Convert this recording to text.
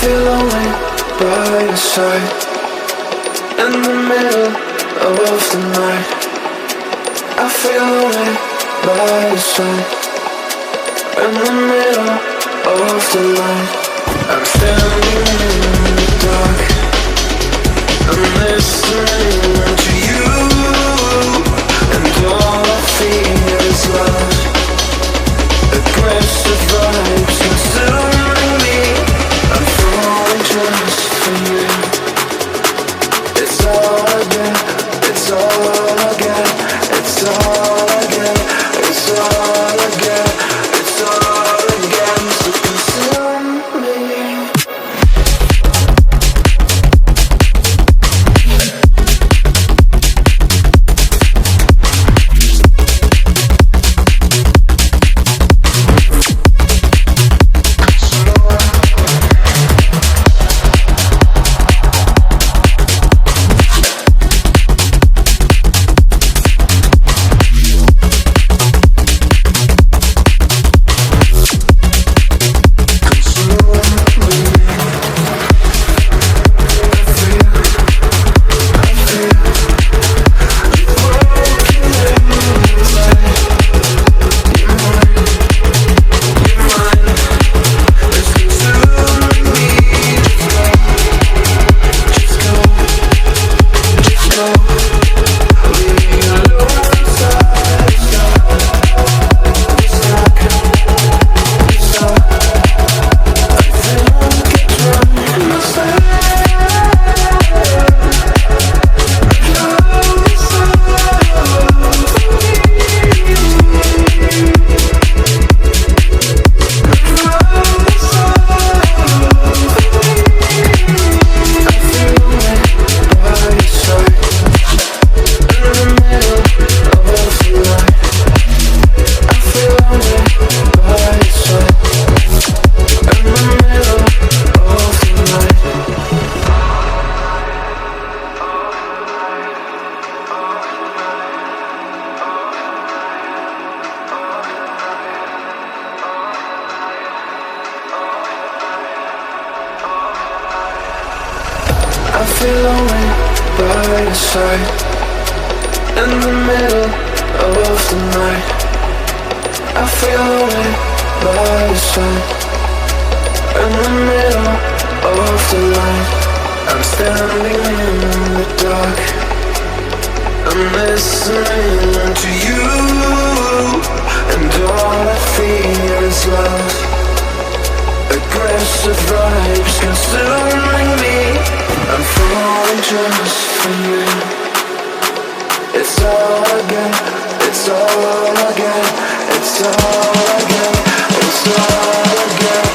feel lonely by your side. In the middle of the night, I feel lonely by your side. In the middle of the night, I'm standing in the dark. I'm listening to you, and all I feel is love. Aggressive vibes consuming me. I'm falling just for you. It's all I get, it's all I get, it's all I get, it's all I get, it's all I get. So consume me. I feel lonely by your side. In the middle of the night, I feel lonely by your side. In the middle of the light, I'm standing in the dark. I'm listening to you, and all I feel is love. Aggressive vibes consuming me. I'm falling just for you. It's all I get, it's all I get, it's all I get, it's all I get.